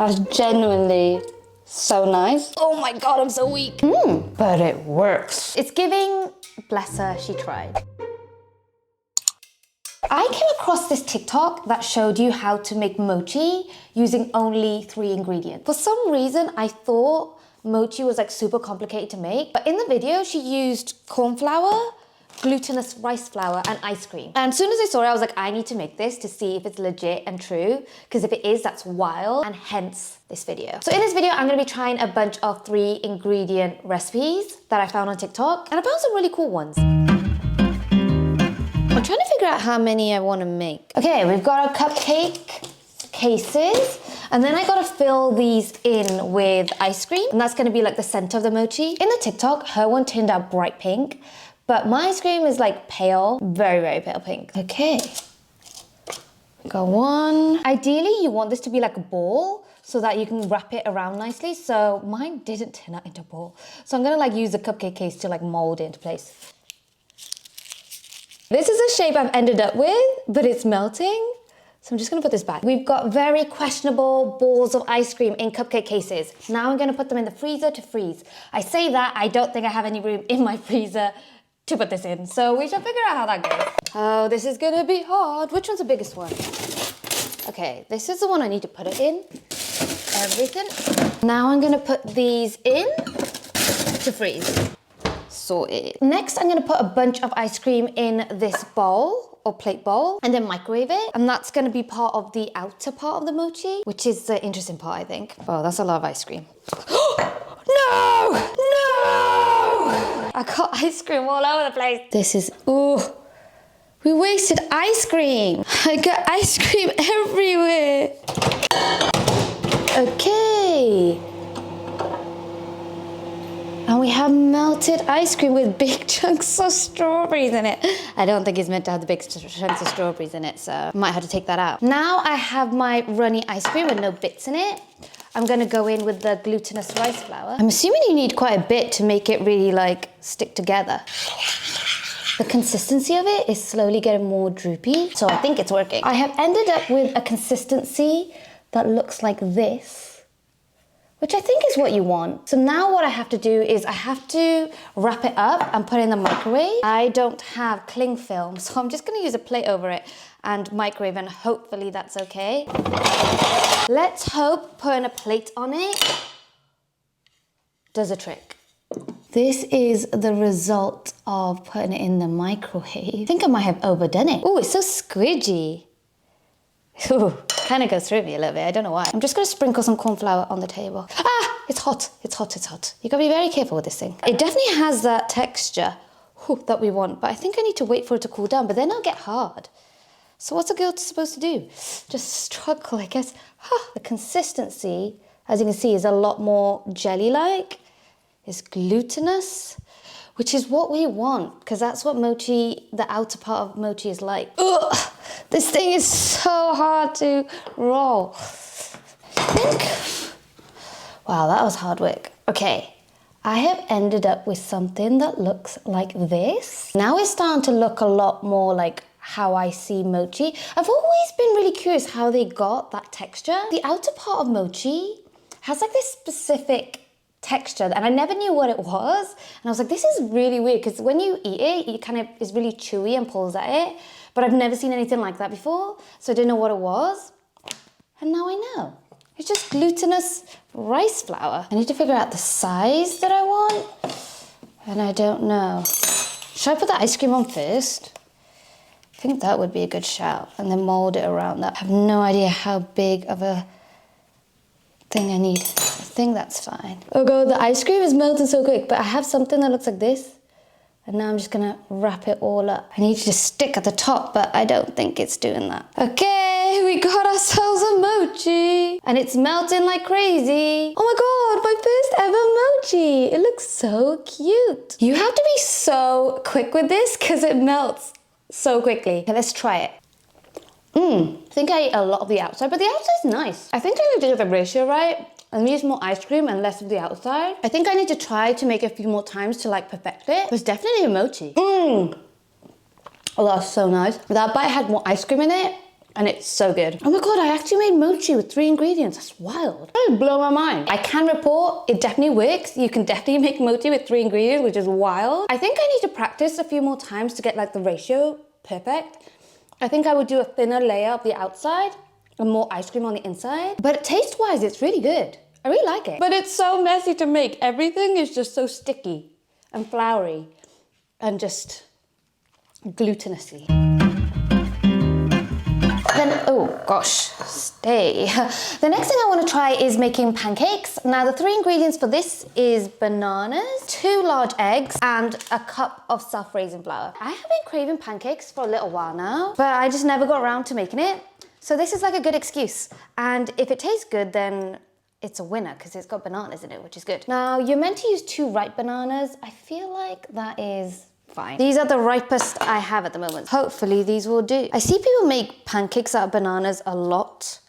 That's genuinely so nice. Oh my God, I'm so weak. But it works. It's giving, bless her, she tried. I came across this TikTok that showed you how to make mochi using only 3 ingredients. For some reason, I thought mochi was like super complicated to make, but in the video, she used corn flour, glutinous rice flour, and ice cream. And as soon as I saw it, I was like, I need to make this to see if it's legit and true, because if it is, that's wild, and hence this video. So in this video, I'm gonna be trying a bunch of 3 ingredient recipes that I found on TikTok, and I found some really cool ones. I'm trying to figure out how many I want to make. Okay, we've got our cupcake cases, and then I gotta fill these in with ice cream, and that's gonna be like the center of the mochi. In the TikTok, her one turned out bright pink, but my ice cream is like pale, very, very pale pink. Okay, got one. Ideally, you want this to be like a ball so that you can wrap it around nicely. So mine didn't turn out into a ball. So I'm gonna like use the cupcake case to like mold it into place. This is a shape I've ended up with, but it's melting. So I'm just gonna put this back. We've got very questionable balls of ice cream in cupcake cases. Now I'm gonna put them in the freezer to freeze. I say that, I don't think I have any room in my freezer to put this in. So we shall figure out how that goes. Oh, this is gonna be hard. Which one's the biggest one? Okay, this is the one I need to put it in. Everything. Now I'm gonna put these in to freeze. Sorted. Next, I'm gonna put a bunch of ice cream in this bowl or plate bowl and then microwave it. And that's gonna be part of the outer part of the mochi, which is the interesting part, I think. Oh, that's a lot of ice cream. No! No! I got ice cream all over the place. This is, ooh, we wasted ice cream. I got ice cream everywhere. Okay. And we have melted ice cream with big chunks of strawberries in it. I don't think it's meant to have the big chunks of strawberries in it, so I might have to take that out. Now I have my runny ice cream with no bits in it. I'm gonna go in with the glutinous rice flour. I'm assuming you need quite a bit to make it really like stick together. The consistency of it is slowly getting more droopy, so I think it's working. I have ended up with a consistency that looks like this, which I think is what you want. So now what I have to do is I have to wrap it up and put it in the microwave. I don't have cling film, so I'm just gonna use a plate over it and microwave, and hopefully that's okay. Let's hope putting a plate on it does a trick. This is the result of putting it in the microwave. I think I might have overdone it. Oh, it's so squidgy. Ooh, kind of goes through me a little bit, I don't know why. I'm just gonna sprinkle some corn flour on the table. Ah, it's hot, it's hot, it's hot. You gotta be very careful with this thing. It definitely has that texture that we want, but I think I need to wait for it to cool down, but then it'll get hard. So what's a girl supposed to do? Just struggle, I guess. The consistency, as you can see, is a lot more jelly-like. It's glutinous, which is what we want, because that's what mochi, the outer part of mochi is like. Ugh, this thing is so hard to roll. I think, wow, that was hard work. Okay, I have ended up with something that looks like this. Now it's starting to look a lot more like how I see mochi. I've always been really curious how they got that texture. The outer part of mochi has like this specific texture, and I never knew what it was. And I was like, this is really weird, because when you eat it, it kind of is really chewy and pulls at it. But I've never seen anything like that before, so I didn't know what it was. And now I know. It's just glutinous rice flour. I need to figure out the size that I want, and I don't know. Should I put the ice cream on first? I think that would be a good shout, and then mold it around that. I have no idea how big of a thing I need. I think that's fine. Oh God, the ice cream is melting so quick, but I have something that looks like this, and now I'm just gonna wrap it all up. I need to just stick at the top, but I don't think it's doing that. Okay, we got ourselves a mochi, and it's melting like crazy. Oh my God, my first ever mochi. It looks so cute. You have to be so quick with this, because it melts so quickly. Okay, let's try it. I think I ate a lot of the outside, but the outside's nice. I think I need to get the ratio right and use more ice cream and less of the outside. I think I need to try to make it a few more times to like perfect it. It's definitely a mochi. Oh, that's so nice. That bite had more ice cream in it. And it's so good. Oh my God, I actually made mochi with 3 ingredients. That's wild. That blew my mind. I can report it definitely works. You can definitely make mochi with 3 ingredients, which is wild. I think I need to practice a few more times to get like the ratio perfect. I think I would do a thinner layer of the outside and more ice cream on the inside. But taste-wise, it's really good. I really like it. But it's so messy to make. Everything is just so sticky and floury and just glutinousy. Then, oh gosh, stay. The next thing I want to try is making pancakes. Now the 3 ingredients for this is bananas, 2 large eggs, and a cup of self-raising flour. I have been craving pancakes for a little while now, but I just never got around to making it. So this is like a good excuse. And if it tastes good, then it's a winner because it's got bananas in it, which is good. Now you're meant to use 2 ripe bananas. I feel like that is fine. These are the ripest I have at the moment. Hopefully these will do. I see people make pancakes out of bananas a lot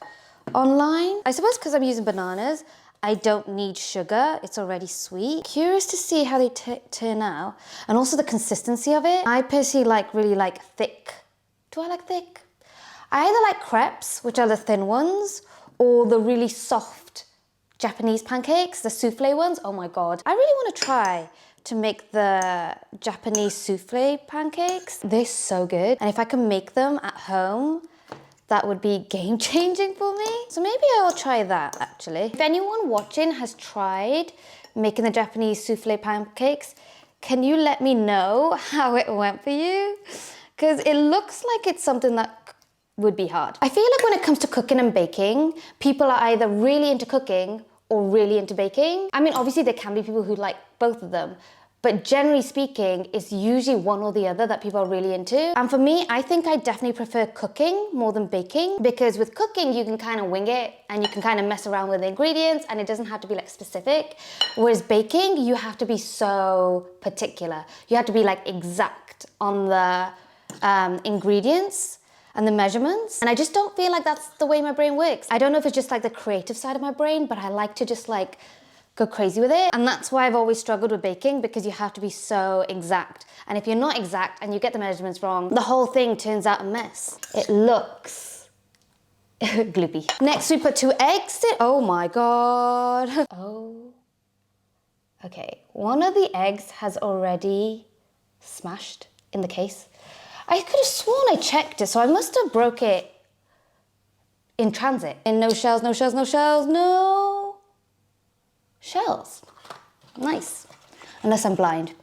online. I suppose because I'm using bananas, I don't need sugar. It's already sweet. Curious to see how they turn out. And also the consistency of it. I personally really like thick. Do I like thick? I either like crepes, which are the thin ones, or the really soft Japanese pancakes, the souffle ones. Oh my God. I really want to try to make the Japanese souffle pancakes. They're so good. And if I can make them at home, that would be game changing for me. So maybe I'll try that actually. If anyone watching has tried making the Japanese souffle pancakes, can you let me know how it went for you? Because it looks like it's something that would be hard. I feel like when it comes to cooking and baking, people are either really into cooking or really into baking. I mean, obviously there can be people who like both of them, but generally speaking, it's usually one or the other that people are really into. And for me, I think I definitely prefer cooking more than baking, because with cooking, you can kind of wing it and you can kind of mess around with the ingredients and it doesn't have to be like specific. Whereas baking, you have to be so particular. You have to be like exact on the ingredients and the measurements. And I just don't feel like that's the way my brain works. I don't know if it's just like the creative side of my brain, but I like to just like go crazy with it. And that's why I've always struggled with baking, because you have to be so exact. And if you're not exact and you get the measurements wrong, the whole thing turns out a mess. It looks gloopy. Next we put 2 eggs in. Oh my God. Oh. Okay, one of the eggs has already smashed in the case. I could have sworn I checked it, so I must have broke it in transit. And no shells, no shells, no shells, no shells. Nice. Unless I'm blind.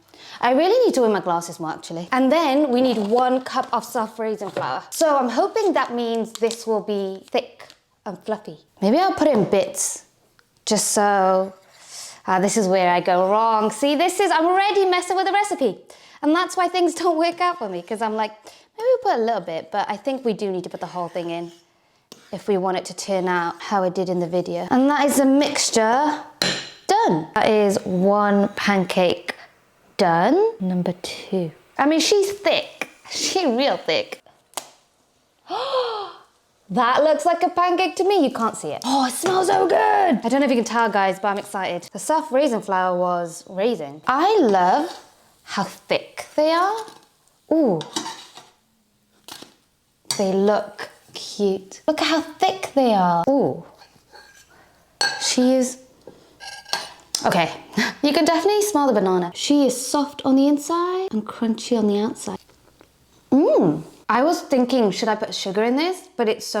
I really need to wear my glasses more actually. And then we need 1 cup of self-raising flour. So I'm hoping that means this will be thick and fluffy. Maybe I'll put it in bits, just so, this is where I go wrong. See, I'm already messing with the recipe. And that's why things don't work out for me, because I'm like, maybe we'll put a little bit, but I think we do need to put the whole thing in if we want it to turn out how it did in the video. And that is the mixture done. That is 1 pancake done. Number 2. I mean, she's thick. She's real thick. That looks like a pancake to me. You can't see it. Oh, it smells so good. I don't know if you can tell, guys, but I'm excited. The self-raising flour was raising. I love how thick they are. Ooh. They look cute. Look at how thick they are. Ooh. She is... Okay, you can definitely smell the banana. She is soft on the inside and crunchy on the outside. Mmm. I was thinking, should I put sugar in this? But it's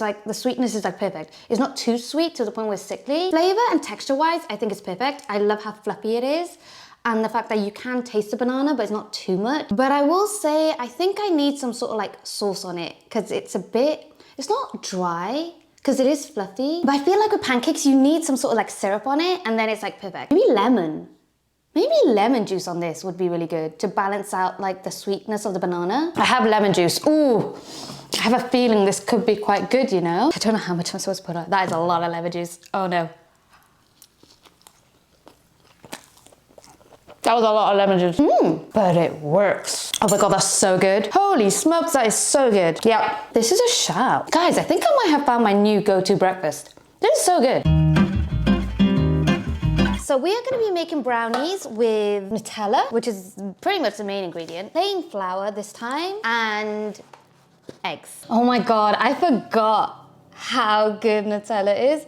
like, the sweetness is like perfect. It's not too sweet to the point where it's sickly. Flavor and texture-wise, I think it's perfect. I love how fluffy it is. And the fact that you can taste the banana, but it's not too much. But I will say, I think I need some sort of like sauce on it, because it's not dry, because it is fluffy. But I feel like with pancakes, you need some sort of like syrup on it, and then it's like perfect. Maybe lemon. Maybe lemon juice on this would be really good to balance out like the sweetness of the banana. I have lemon juice. Ooh, I have a feeling this could be quite good, you know? I don't know how much I'm supposed to put on. That is a lot of lemon juice. Oh no. That was a lot of lemon juice. But it works. Oh my God, that's so good. Holy smokes, that is so good. Yep, this is a shout. Guys, I think I might have found my new go-to breakfast. This is so good. So we are gonna be making brownies with Nutella, which is pretty much the main ingredient. Plain flour this time, and eggs. Oh my God, I forgot how good Nutella is.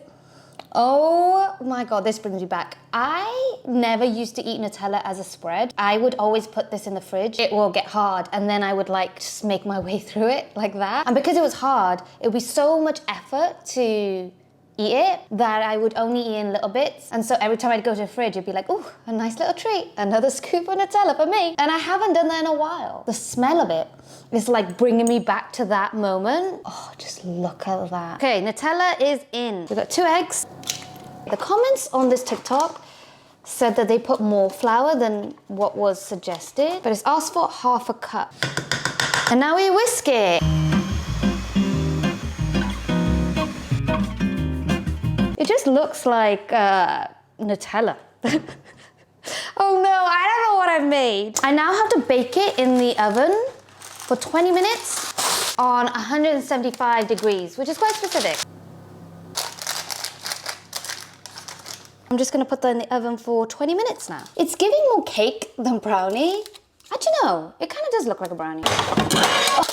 Oh my God, this brings me back. I never used to eat Nutella as a spread. I would always put this in the fridge. It will get hard and then I would like just make my way through it like that. And because it was hard, it would be so much effort to eat it that I would only eat in little bits. And so every time I'd go to the fridge, it'd be like, ooh, a nice little treat. Another scoop of Nutella for me. And I haven't done that in a while. The smell of it is like bringing me back to that moment. Oh, just look at that. Okay, Nutella is in. We've got 2 eggs. The comments on this TikTok said that they put more flour than what was suggested, but it's asked for half a cup. And now we whisk it. It just looks like Nutella. Oh no, I don't know what I've made. I now have to bake it in the oven for 20 minutes on 175 degrees, which is quite specific. I'm just gonna put that in the oven for 20 minutes now. It's giving more cake than brownie. Actually, no, it kind of does look like a brownie. Oh,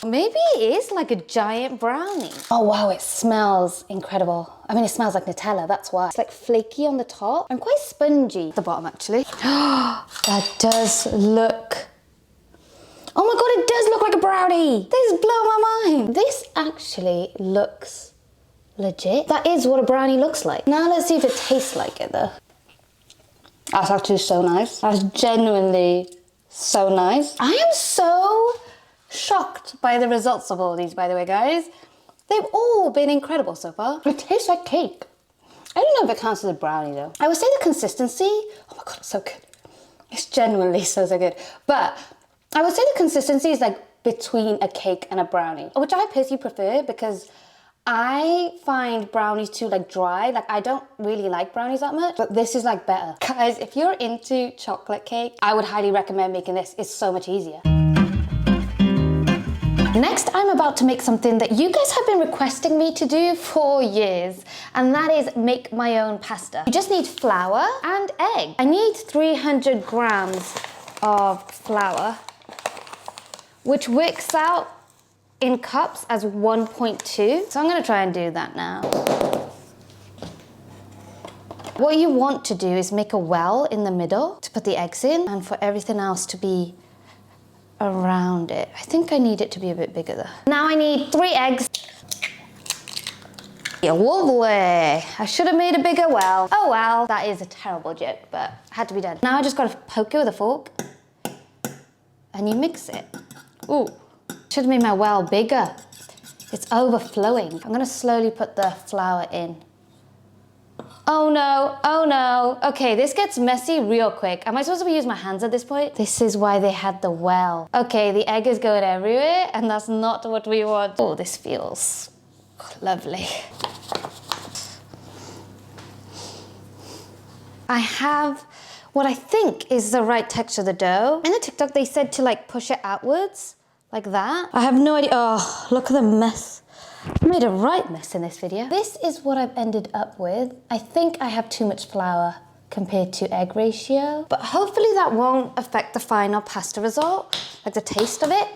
maybe it is like a giant brownie. Oh wow, it smells incredible. I mean, it smells like Nutella, that's why. It's like flaky on the top and quite spongy at the bottom, actually. That does look... Oh my God, it does look like a brownie. This blew my mind. This actually looks legit. That is what a brownie looks like. Now let's see if it tastes like it though. That's actually so nice. That's genuinely so nice. I am so shocked by the results of all these, by the way, guys. They've all been incredible so far. It tastes like cake. I don't know if it counts as a brownie though. I would say the consistency, oh my God, it's so good. It's genuinely so good. But I would say the consistency is like between a cake and a brownie, which I personally prefer because I find brownies too like dry. Like I don't really like brownies that much, but this is like better. Guys, if you're into chocolate cake, I would highly recommend making this. It's so much easier. Next, I'm about to make something that you guys have been requesting me to do for years, and that is make my own pasta. You just need flour and egg. I need 300 grams of flour, which works out in cups as 1.2. So I'm gonna try and do that now. What you want to do is make a well in the middle to put the eggs in and for everything else to be around it. I think I need it to be a bit bigger though. Now I need 3 eggs. Yeah, lovely. I should have made a bigger well. Oh well, that is a terrible joke, but it had to be done. Now I just gotta poke it with a fork and you mix it. Ooh. Should have made my well bigger. It's overflowing. I'm gonna slowly put the flour in. Oh no, oh no. Okay, this gets messy real quick. Am I supposed to be using my hands at this point? This is why they had the well. Okay, the egg is going everywhere and that's not what we want. Oh, this feels lovely. I have what I think is the right texture of the dough. In the TikTok, they said to like push it outwards. Like that. I have no idea. Oh, look at the mess. I made a right mess in this video. This is what I've ended up with. I think I have too much flour compared to egg ratio, but hopefully that won't affect the final pasta result, like the taste of it.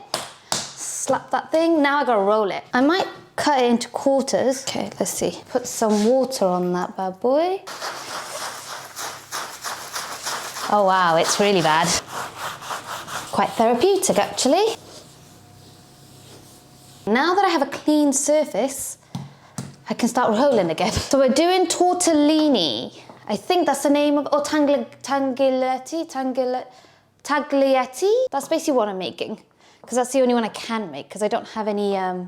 Slap that thing. Now I gotta roll it. I might cut it into quarters. Okay, let's see. Put some water on that bad boy. Oh wow, it's really bad. Quite therapeutic actually. Now that I have a clean surface, I can start rolling again. So we're doing tortellini. I think that's the name of, or taglietti. That's basically what I'm making, because that's the only one I can make, because I don't have any, I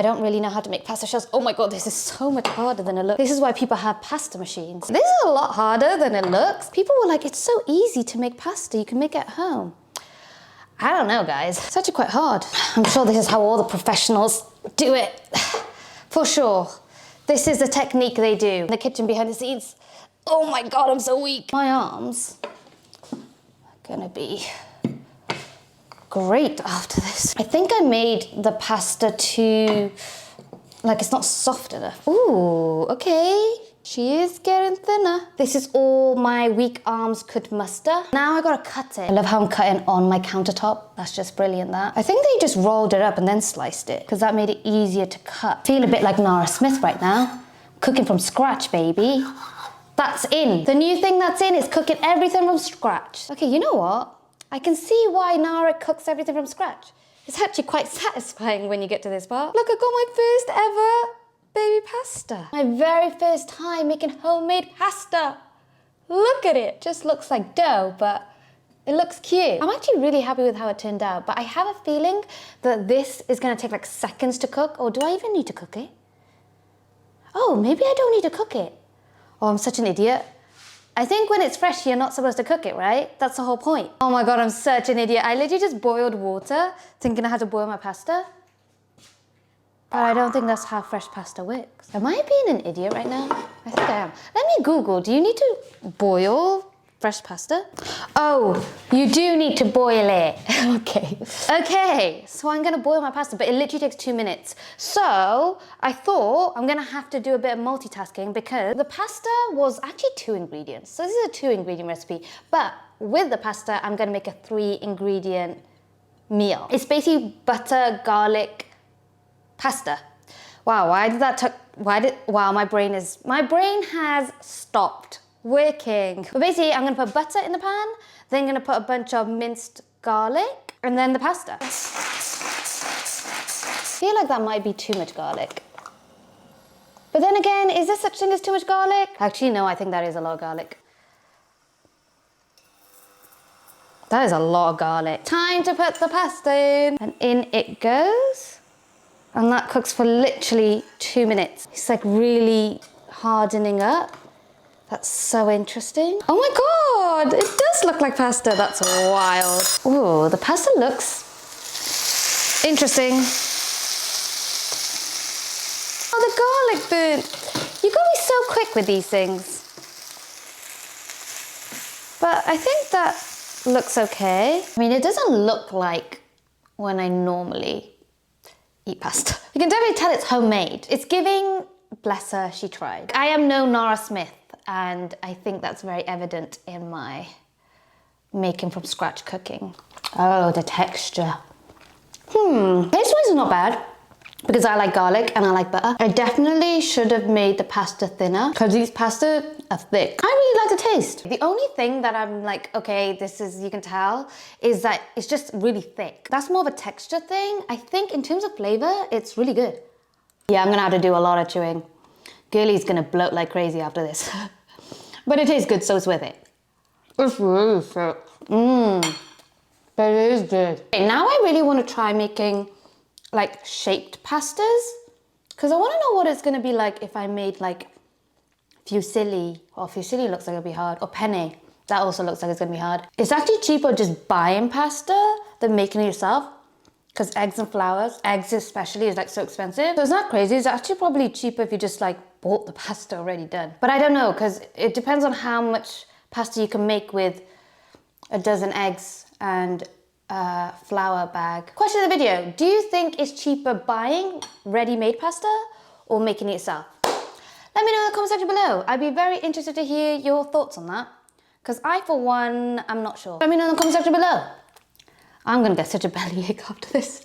don't really know how to make pasta shells. Oh my God, this is so much harder than it looks. This is why people have pasta machines. This is a lot harder than it looks. People were like, it's so easy to make pasta, you can make it at home. I don't know, guys. It's actually quite hard. I'm sure this is how all the professionals do it. For sure. This is the technique they do in the kitchen behind the scenes. Oh my God, I'm so weak. My arms are gonna be great after this. I think I made the pasta too, like it's not soft enough. Ooh, okay. She is getting thinner. This is all my weak arms could muster. Now I gotta cut it. I love how I'm cutting on my countertop. That's just brilliant, that. I think they just rolled it up and then sliced it because that made it easier to cut. Feel a bit like Nara Smith right now. Cooking from scratch, baby. That's in. The new thing that's in is cooking everything from scratch. Okay, you know what? I can see why Nara cooks everything from scratch. It's actually quite satisfying when you get to this part. Look, I got my first ever baby pasta. My very first time making homemade pasta. Look at it. Just looks like dough, but it looks cute. I'm actually really happy with how it turned out, but I have a feeling that this is gonna take like seconds to cook, or do I even need to cook it? Oh, maybe I don't need to cook it. Oh, I'm such an idiot. I think when it's fresh, you're not supposed to cook it, right? That's the whole point. Oh my God, I'm such an idiot. I literally just boiled water, thinking I had to boil my pasta. But I don't think that's how fresh pasta works. Am I being an idiot right now? I think I am. Let me Google, do you need to boil fresh pasta? Oh, you do need to boil it. Okay, so I'm gonna boil my pasta, but it literally takes 2 minutes. So I thought I'm gonna have to do a bit of multitasking because the pasta was actually 2 ingredients. So this is a 2 ingredient recipe, but with the pasta, I'm gonna make a 3 ingredient meal. It's basically butter, garlic, pasta. Wow, wow, my brain has stopped working. But basically, I'm gonna put butter in the pan, then gonna put a bunch of minced garlic, and then the pasta. I feel like that might be too much garlic. But then again, is there such thing as too much garlic? Actually, no, I think that is a lot of garlic. That is a lot of garlic. Time to put the pasta in. And in it goes. And that cooks for literally 2 minutes. It's like really hardening up. That's so interesting. Oh my God, it does look like pasta. That's wild. Ooh, the pasta looks interesting. Oh, the garlic burnt. You gotta be so quick with these things. But I think that looks okay. I mean, it doesn't look like when I normally eat pasta. You can definitely tell it's homemade. It's giving, bless her, she tried. I am no Nara Smith, and I think that's very evident in my making from scratch cooking. Oh, the texture. Taste-wise is not bad because I like garlic and I like butter. I definitely should have made the pasta thinner because these pasta are thick. I really like the taste. The only thing that I'm like, okay, this is, you can tell, is that it's just really thick. That's more of a texture thing. I think in terms of flavor, it's really good. Yeah, I'm gonna have to do a lot of chewing. Girlie's gonna bloat like crazy after this. But it is good, so it's worth it. It's really thick. But it is good. Okay, now I really want to try making like shaped pastas because I want to know what it's going to be like if I made like fusilli. Or fusilli looks like it'll be hard. Or penne. That also looks like it's going to be hard. It's actually cheaper just buying pasta than making it yourself because eggs and flours, eggs especially, is like so expensive. So it's not crazy. It's actually probably cheaper if you just like bought the pasta already done. But I don't know because it depends on how much pasta you can make with a dozen eggs and flour bag. Question of the video, do you think it's cheaper buying ready-made pasta or making it yourself? Let me know in the comment section below. I'd be very interested to hear your thoughts on that because I, for one, am not sure. Let me know in the comment section below. I'm gonna get such a bellyache after this.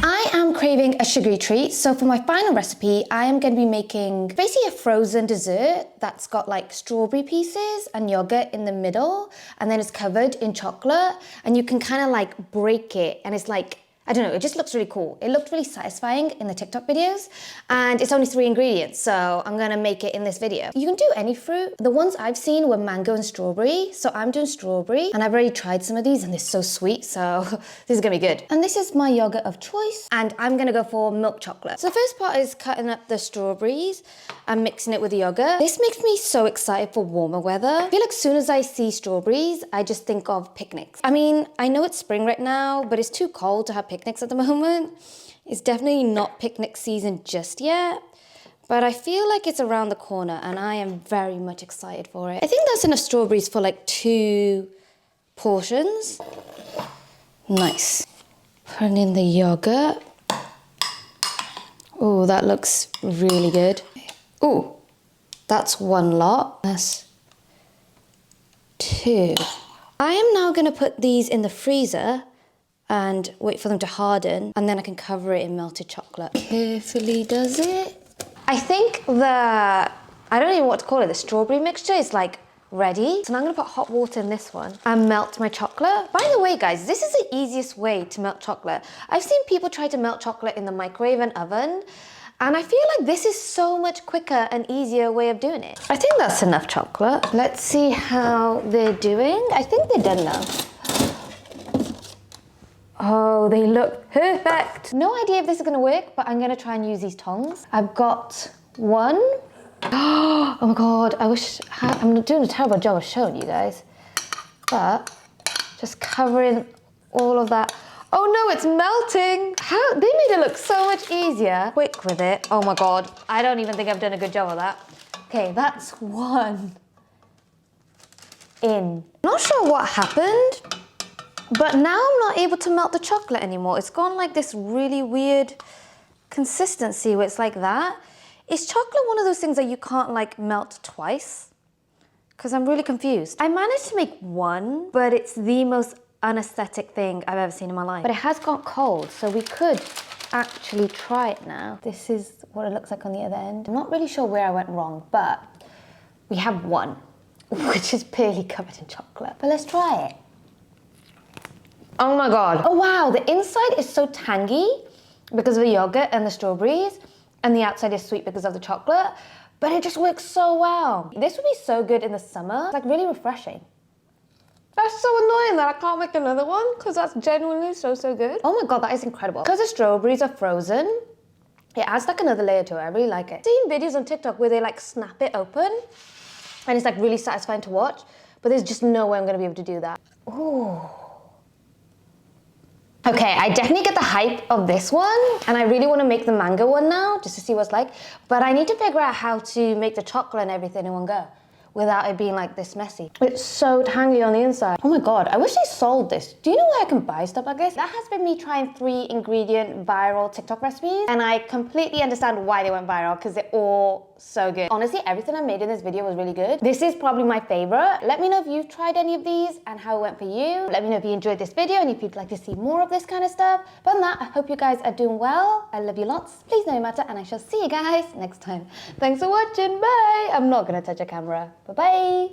I am craving a sugary treat, so for my final recipe, I am gonna be making basically a frozen dessert that's got like strawberry pieces and yogurt in the middle, and then it's covered in chocolate, and you can kind of like break it, and it's like, I don't know, it just looks really cool. It looked really satisfying in the TikTok videos, and it's only 3 ingredients, so I'm gonna make it in this video. You can do any fruit. The ones I've seen were mango and strawberry, so I'm doing strawberry, and I've already tried some of these, and they're so sweet, so this is gonna be good. And this is my yogurt of choice, and I'm gonna go for milk chocolate. So the first part is cutting up the strawberries and mixing it with the yogurt. This makes me so excited for warmer weather. I feel like as soon as I see strawberries, I just think of picnics. I mean, I know it's spring right now, but it's too cold to have picnics at the moment. It's definitely not picnic season just yet, but I feel like it's around the corner and I am very much excited for it. I think that's enough strawberries for like 2 portions. Nice. Put in the yogurt. Oh, that looks really good. Ooh, that's one lot. That's two. I am now gonna put these in the freezer and wait for them to harden, and then I can cover it in melted chocolate. Carefully does it. I think I don't even know what to call it, the strawberry mixture is like ready. So now I'm gonna put hot water in this one and melt my chocolate. By the way, guys, this is the easiest way to melt chocolate. I've seen people try to melt chocolate in the microwave and oven, and I feel like this is so much quicker and easier way of doing it. I think that's enough chocolate. Let's see how they're doing. I think they're done now. Oh, they look perfect. No idea if this is gonna work, but I'm gonna try and use these tongs. I've got one. Oh my God, I'm doing a terrible job of showing you guys. But just covering all of that. Oh no, it's melting. They made it look so much easier. Quick with it. Oh my God, I don't even think I've done a good job of that. Okay, that's one in. Not sure what happened, but now I'm not able to melt the chocolate anymore. It's gone like this really weird consistency where it's like that. Is chocolate one of those things that you can't like melt twice? Because I'm really confused. I managed to make one, but it's the most unaesthetic thing I've ever seen in my life. But it has got cold, so we could actually try it now. This is what it looks like on the other end. I'm not really sure where I went wrong, but we have one, which is barely covered in chocolate. But let's try it. Oh my God. Oh wow, the inside is so tangy because of the yogurt and the strawberries, and the outside is sweet because of the chocolate, but it just works so well. This would be so good in the summer. It's like really refreshing. That's so annoying that I can't make another one because that's genuinely so good. Oh my God, that is incredible. Because the strawberries are frozen, it adds like another layer to it. I really like it. I've seen videos on TikTok where they like snap it open and it's like really satisfying to watch, but there's just no way I'm gonna be able to do that. Ooh. Okay, I definitely get the hype of this one, and I really want to make the mango one now, just to see what it's like. But I need to figure out how to make the chocolate and everything in one go, without it being like this messy. It's so tangy on the inside. Oh my God, I wish they sold this. Do you know where I can buy stuff like this? That has been me trying 3-ingredient viral TikTok recipes, and I completely understand why they went viral, because they're all so good. Honestly, everything I made in this video was really good. This is probably my favorite. Let me know if you've tried any of these and how it went for you. Let me know if you enjoyed this video and if you'd like to see more of this kind of stuff. But on that, I hope you guys are doing well. I love you lots. Please know you matter, and I shall see you guys next time. Thanks for watching. Bye. I'm not gonna touch a camera. Bye-bye.